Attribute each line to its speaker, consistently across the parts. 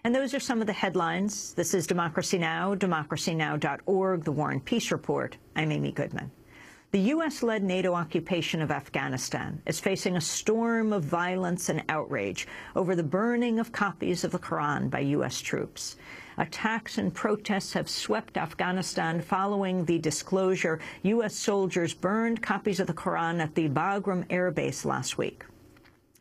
Speaker 1: And those are some of the headlines. This is Democracy Now!, democracynow.org, The War and Peace Report. I'm Amy Goodman. The U.S.-led NATO occupation of Afghanistan is facing a storm of violence and outrage over the burning of copies of the Koran by U.S. troops. Attacks and protests have swept Afghanistan following the disclosure U.S. soldiers burned copies of the Koran at the Bagram Air Base last week.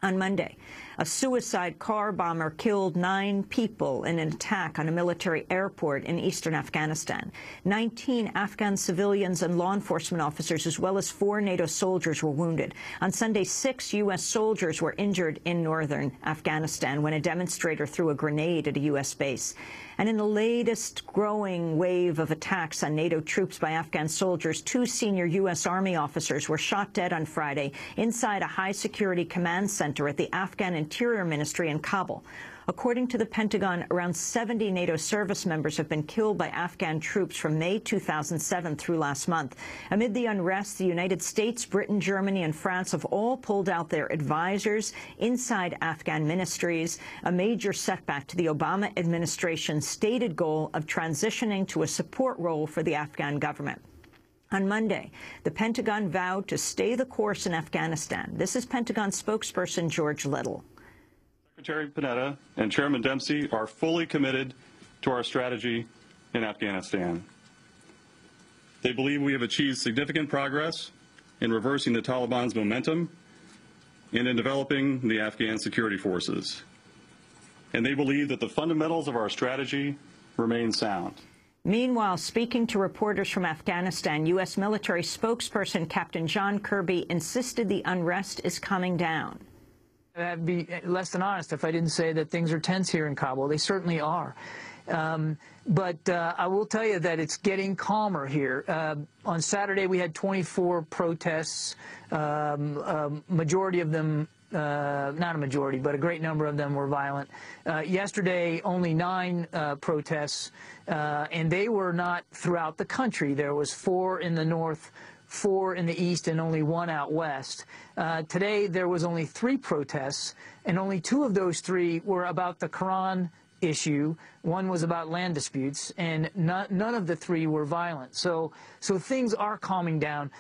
Speaker 1: On Monday, a suicide car bomber killed 9 people in an attack on a military airport in eastern Afghanistan. 19 Afghan civilians and law enforcement officers, as well as 4 NATO soldiers, were wounded. On Sunday, 6 U.S. soldiers were injured in northern Afghanistan when a demonstrator threw a grenade at a U.S. base. And in the latest growing wave of attacks on NATO troops by Afghan soldiers, 2 senior U.S. Army officers were shot dead on Friday inside a high-security command center at the Afghan Interior Ministry in Kabul. According to the Pentagon, around 70 NATO service members have been killed by Afghan troops from May 2007 through last month. Amid the unrest, the United States, Britain, Germany and France have all pulled out their advisors inside Afghan ministries, a major setback to the Obama administration's stated goal of transitioning to a support role for the Afghan government. On Monday, the Pentagon vowed to stay the course in Afghanistan. This is Pentagon spokesperson George Little.
Speaker 2: Secretary Panetta and Chairman Dempsey are fully committed to our strategy in Afghanistan. They believe we have achieved significant progress in reversing the Taliban's momentum and in developing the Afghan security forces. And they believe that the fundamentals of our strategy remain sound.
Speaker 1: Meanwhile, speaking to reporters from Afghanistan, U.S. military spokesperson Captain John Kirby insisted the unrest is calming down.
Speaker 3: I'd be less than honest if I didn't say that things are tense here in Kabul. They certainly are. But I will tell you that it's getting calmer here. On Saturday, we had 24 protests. Majority of them, not a majority, but a great number of them were violent. Yesterday, only 9 protests, and they were not throughout the country. There was 4 in the north, 4 in the east, and only 1 out west. Today, there was only 3 protests, and only 2 of those 3 were about the Koran issue. 1 was about land disputes, and none of the 3 were violent. So things are calming down.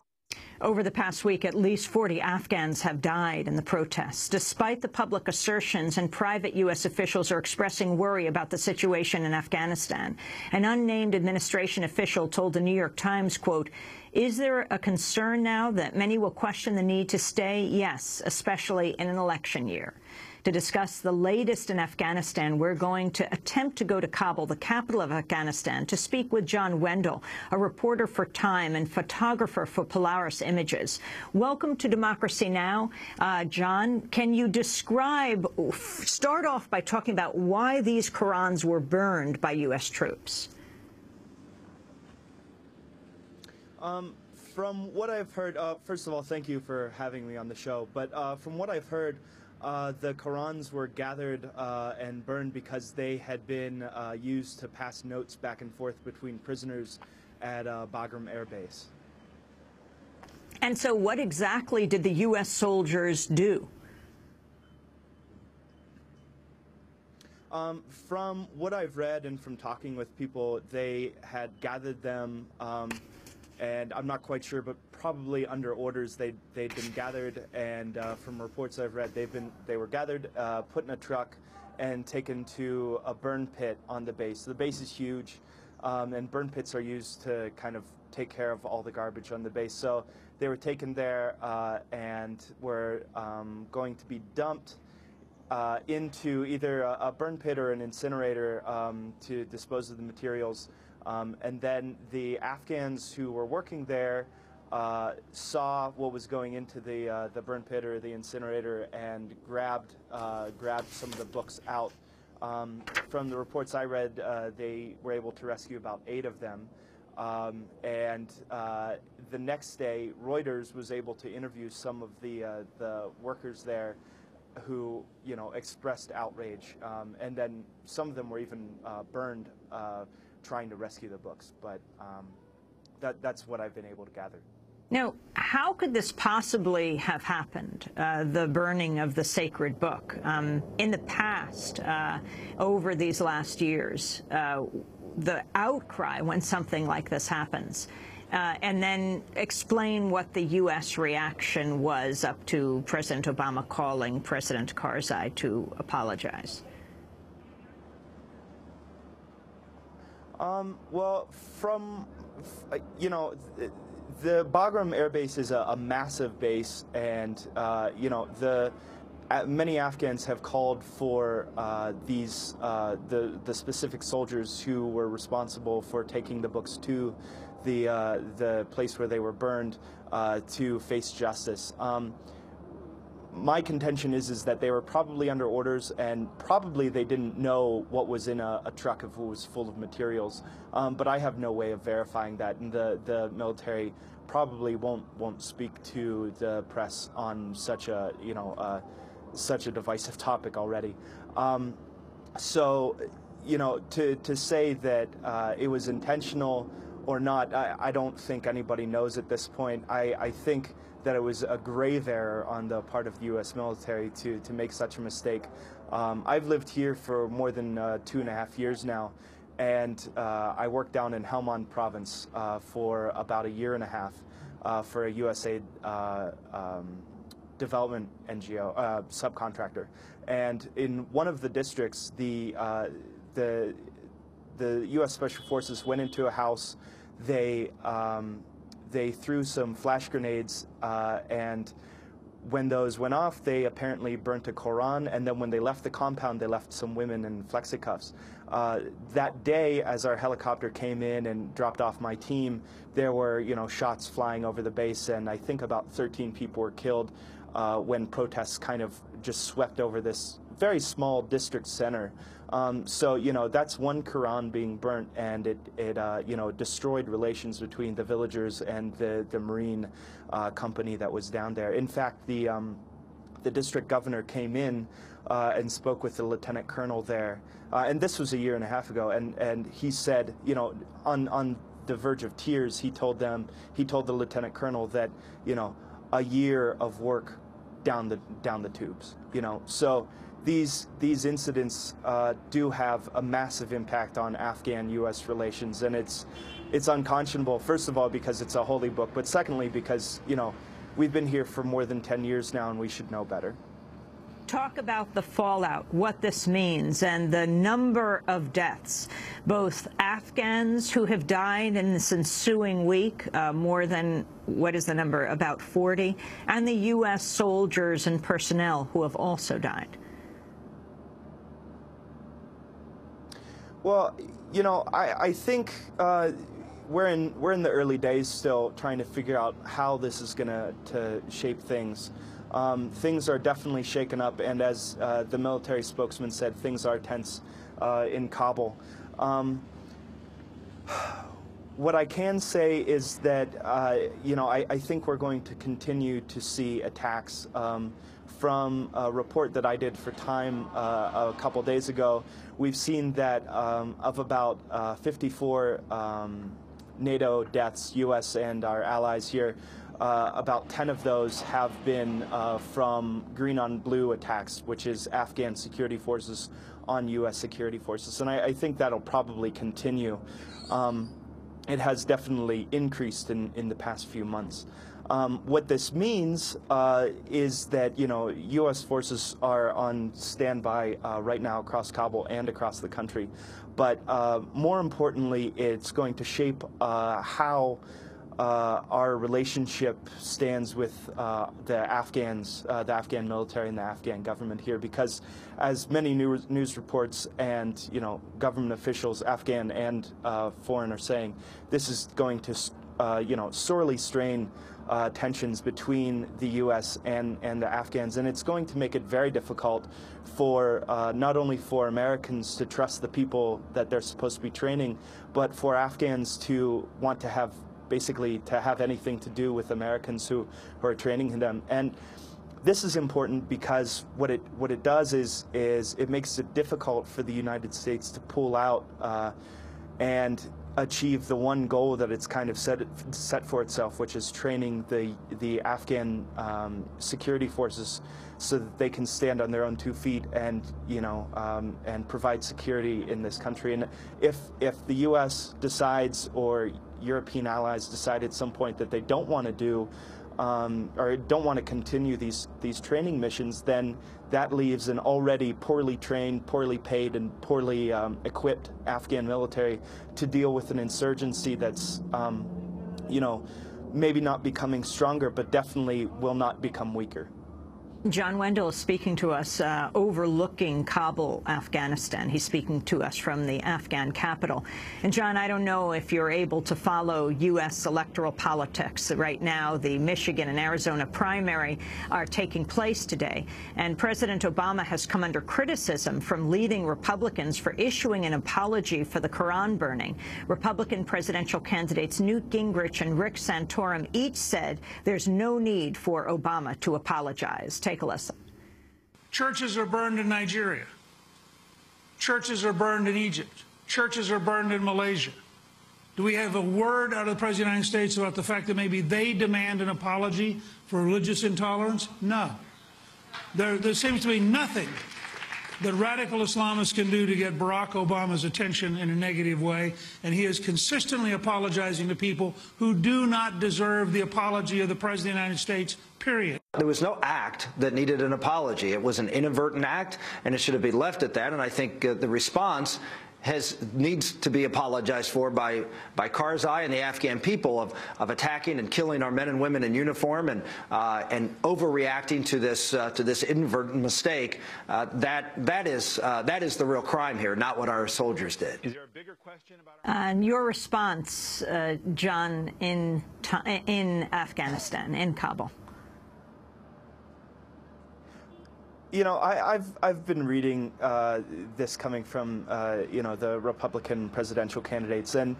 Speaker 1: Over the past week, at least 40 Afghans have died in the protests. Despite the public assertions, and private U.S. officials are expressing worry about the situation in Afghanistan. An unnamed administration official told the New York Times, quote, "Is there a concern now that many will question the need to stay? Yes, especially in an election year." To discuss the latest in Afghanistan, we're going to attempt to go to Kabul, the capital of Afghanistan, to speak with John Wendle, a reporter for Time and photographer for Polaris Images. Welcome to Democracy Now! John, can you start off by talking about why these Korans were burned by U.S. troops?
Speaker 4: From what I've heard, first of all, thank you for having me on the show, but from what I've heard, the Korans were gathered and burned because they had been used to pass notes back and forth between prisoners at Bagram Air Base.
Speaker 1: And so what exactly did the U.S. soldiers do?
Speaker 4: From what I've read and from talking with people, they had gathered them, and I'm not quite sure, but probably under orders they'd been gathered, and from reports I've read, they were gathered, put in a truck, and taken to a burn pit on the base. The base is huge, and burn pits are used to kind of take care of all the garbage on the base. So they were taken there and were going to be dumped into either a burn pit or an incinerator to dispose of the materials. And then the Afghans who were working there saw what was going into the burn pit or the incinerator and grabbed some of the books out. From the reports I read, they were able to rescue about 8 of them. And the next day, Reuters was able to interview some of the workers there who, expressed outrage. And then some of them were even burned trying to rescue the books. But that's what I've been able to gather.
Speaker 1: Now, how could this possibly have happened, the burning of the sacred book? In the past, over these last years, the outcry when something like this happens, and then explain what the U.S. reaction was up to President Obama calling President Karzai to apologize.
Speaker 4: Well, you know, the Bagram Air Base is a massive base, and you know, many Afghans have called for the specific soldiers who were responsible for taking the books to the place where they were burned to face justice. My contention is that they were probably under orders, and probably they didn't know what was in a truck if it was full of materials. But I have no way of verifying that, and the military probably won't speak to the press on such a such a divisive topic already. So, you know, to say that it was intentional or not, I don't think anybody knows at this point. I think that it was a grave error on the part of the U.S. military to make such a mistake. I've lived here for more than 2.5 years now, and I worked down in Helmand province for about 1.5 years for a USAID development NGO subcontractor. And in one of the districts, the U.S. Special Forces went into a house. They threw some flash grenades, and when those went off, they apparently burnt a Koran, and then when they left the compound, they left some women in flexicuffs. That day, as our helicopter came in and dropped off my team, there were, you know, shots flying over the base, and I think about 13 people were killed when protests kind of just swept over this very small district center. So, you know, that's one Quran being burnt, and it you know, destroyed relations between the villagers and the Marine company that was down there. In fact, the district governor came in and spoke with the lieutenant colonel there, and this was 1.5 years ago, and he said, you know, on the verge of tears, he told the lieutenant colonel that, you know, a year of work down the tubes, you know. So these incidents do have a massive impact on Afghan-U.S. relations, and it's unconscionable, first of all, because it's a holy book, but secondly, because, you know, we've been here for more than 10 years now, and we should know better.
Speaker 1: Talk about the fallout, what this means, and the number of deaths. Both Afghans who have died in this ensuing week, more than, what is the number, about 40, and the U.S. soldiers and personnel who have also died. Well,
Speaker 4: you know, I think we're in the early days still, trying to figure out how this is going to shape things. Things are definitely shaken up, and as the military spokesman said, things are tense in Kabul. What I can say is that, you know, I think we're going to continue to see attacks. From a report that I did for Time a couple days ago, we've seen that of about 54 NATO deaths, U.S. and our allies here, about 10 of those have been from green-on-blue attacks, which is Afghan security forces on U.S. security forces. And I think that'll probably continue. It has definitely increased in the past few months. What this means is that, you know, U.S. forces are on standby right now across Kabul and across the country. But more importantly, it's going to shape how our relationship stands with the Afghans, the Afghan military and the Afghan government here, because as many news reports and, you know, government officials, Afghan and foreign, are saying, this is going to, you know, sorely strain tensions between the U.S. and the Afghans, and it's going to make it very difficult for not only for Americans to trust the people that they're supposed to be training, but for Afghans to want to have, basically, to have anything to do with Americans who are training them. And this is important because what it does is it makes it difficult for the United States to pull out and achieve the one goal that it's kind of set for itself, which is training the Afghan security forces so that they can stand on their own 2 feet and and provide security in this country. And if the U.S. decides, or European allies decide at some point, that they don't want to do or don't want to continue these training missions, then that leaves an already poorly trained, poorly paid, and poorly equipped Afghan military to deal with an insurgency that's, maybe not becoming stronger, but definitely will not become weaker.
Speaker 1: John Wendle is speaking to us overlooking Kabul, Afghanistan. He's speaking to us from the Afghan capital. And John, I don't know if you're able to follow U.S. electoral politics. Right now, the Michigan and Arizona primary are taking place today. And President Obama has come under criticism from leading Republicans for issuing an apology for the Koran burning. Republican presidential candidates Newt Gingrich and Rick Santorum each said there's no need for Obama to apologize. Take a listen.
Speaker 5: Churches are burned in Nigeria. Churches are burned in Egypt. Churches are burned in Malaysia. Do we have a word out of the President of the United States about the fact that maybe they demand an apology for religious intolerance? No. There seems to be nothing that radical Islamists can do to get Barack Obama's attention in a negative way, and he is consistently apologizing to people who do not deserve the apology of the President of the United States, period.
Speaker 6: There was no act that needed an apology. It was an inadvertent act, and it should have been left at that. And I think the response needs to be apologized for by Karzai and the Afghan people of attacking and killing our men and women in uniform and overreacting to this inadvertent mistake. That is the real crime here, not what our soldiers did.
Speaker 4: Is there a bigger question about
Speaker 1: And your response, John, in Afghanistan, in Kabul?
Speaker 4: I've been reading this coming from the Republican presidential candidates, and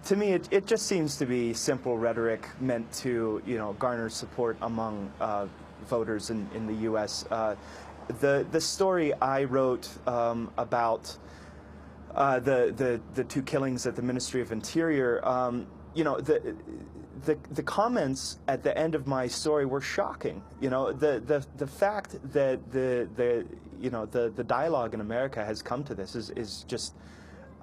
Speaker 4: to me it just seems to be simple rhetoric meant to garner support among voters in the U.S. The story I wrote about the 2 killings at the Ministry of Interior, the comments at the end of my story were shocking. The fact that the dialogue in America has come to this is just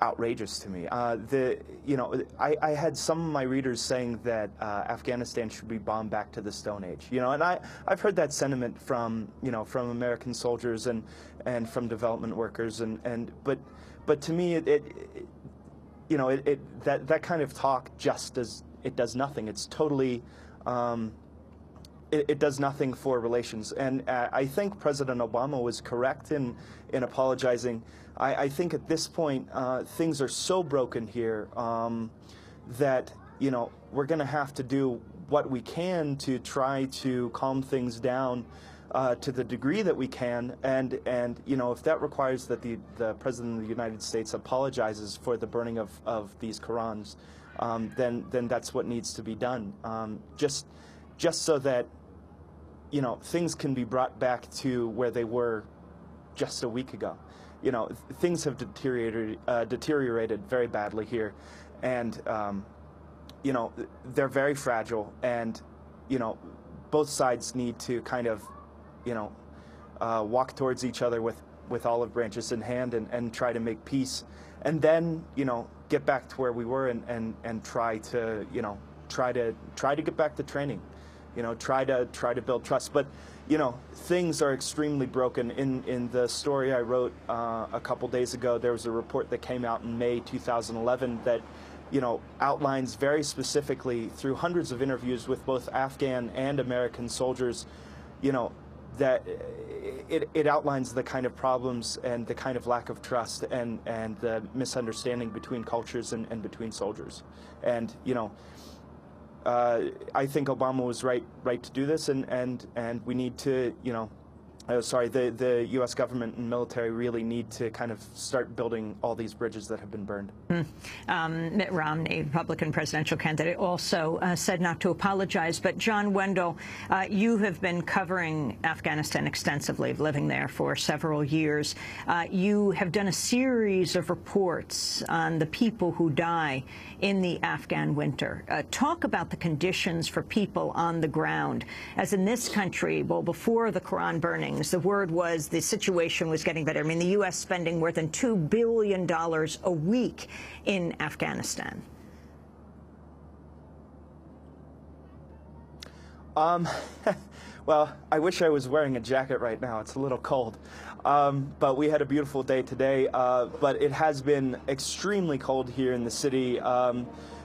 Speaker 4: outrageous to me. I had some of my readers saying that Afghanistan should be bombed back to the Stone Age. And I've heard that sentiment from from American soldiers and from development workers, but to me that kind of talk just does nothing. It's totally, it does nothing for relations. And I think President Obama was correct in apologizing. I think at this point, things are so broken here that, we're going to have to do what we can to try to calm things down to the degree that we can. And if that requires that the President of the United States apologizes for the burning of these Qurans, then that's what needs to be done. Just so that things can be brought back to where they were just a week ago. Things have deteriorated very badly here, and they're very fragile, and both sides need to kind of walk towards each other with olive branches in hand and try to make peace, and then get back to where we were and try to get back to training, try to build trust. But things are extremely broken. In the story I wrote a couple days ago, there was a report that came out in May 2011 that outlines very specifically, through hundreds of interviews with both Afghan and American soldiers, that it outlines the kind of problems and the kind of lack of trust and the misunderstanding between cultures and between soldiers. And I think Obama was right to do this, and we need to the U.S. government and military really need to kind of start building all these bridges that have been burned.
Speaker 1: Mitt Romney, Republican presidential candidate, also said not to apologize. But John Wendle, you have been covering Afghanistan extensively, living there for several years. You have done a series of reports on the people who die in the Afghan winter. Talk about the conditions for people on the ground. As in this country, well, before the Koran burning, the word was the situation was getting better. I mean, the U.S. spending more than $2 billion a week in Afghanistan.
Speaker 4: Well, I wish I was wearing a jacket right now. It's a little cold. But we had a beautiful day today. But it has been extremely cold here in the city.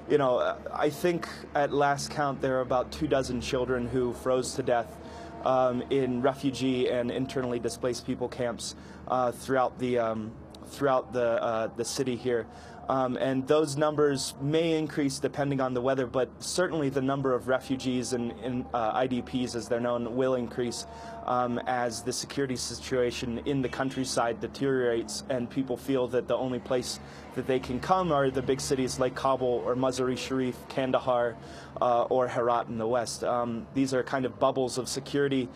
Speaker 4: You know, I think at last count there are about 24 children who froze to death in refugee and internally displaced people camps throughout the city here. And those numbers may increase depending on the weather, but certainly the number of refugees and IDPs, as they're known, will increase as the security situation in the countryside deteriorates and people feel that the only place that they can come are the big cities like Kabul or Mazar-e-Sharif, Kandahar, or Herat in the west. These are kind of bubbles of security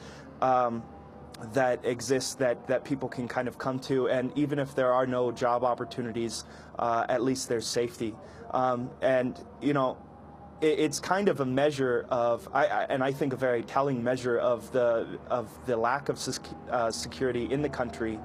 Speaker 4: that exist that people can kind of come to, and even if there are no job opportunities, at least there's safety. And you know, it's kind of a measure of, and I think a very telling measure of the lack of security in the country,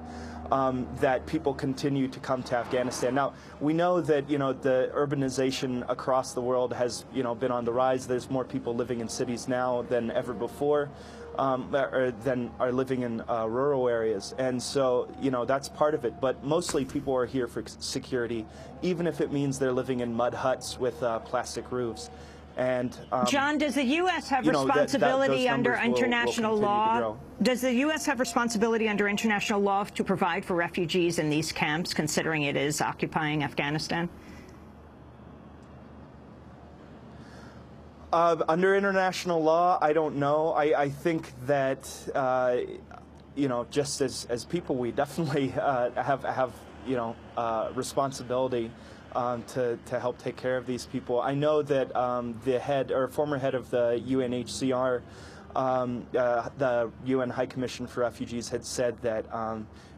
Speaker 4: that people continue to come to Afghanistan. Now, we know that, you know, the urbanization across the world has, you know, been on the rise. There's more people living in cities now than ever before, than are living in rural areas. And so, you know, that's part of it. But mostly people are here for security, even if it means they're living in mud huts with plastic roofs. And
Speaker 1: John, does the U.S. have responsibility under international law? Does the U.S. have responsibility under international law to provide for refugees in these camps, considering it is occupying Afghanistan?
Speaker 4: Under international law, I don't know. I think that, you know, just as people, we definitely have you know, responsibility to help take care of these people. I know that the head or former head of the UNHCR, the UN High Commission for Refugees, had said that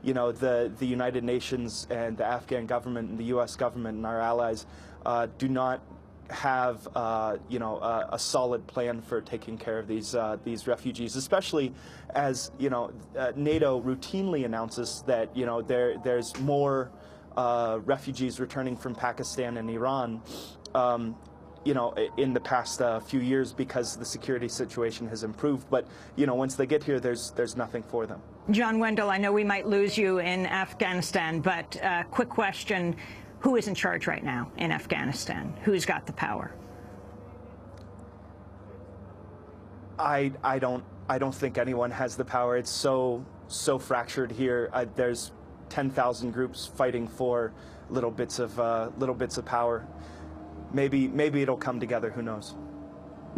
Speaker 4: you know, the United Nations and the Afghan government and the U.S. government and our allies do not have you know, a solid plan for taking care of these refugees, especially as, you know, NATO routinely announces that, you know, there's more refugees returning from Pakistan and Iran, you know, in the past few years because the security situation has improved. But, you know, once they get here, there's nothing for them.
Speaker 1: John Wendle, I know we might lose you in Afghanistan, but quick question. Who is in charge right now in Afghanistan? Who's got the power?
Speaker 4: I don't think anyone has the power. It's so fractured here. There's 10,000 groups fighting for little bits of power. Maybe it'll come together. Who knows?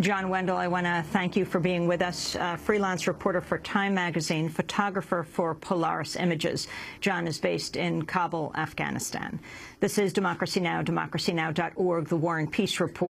Speaker 1: John Wendle, I want to thank you for being with us. Freelance reporter for Time magazine, photographer for Polaris Images. John is based in Kabul, Afghanistan. This is Democracy Now!, democracynow.org, the War and Peace Report.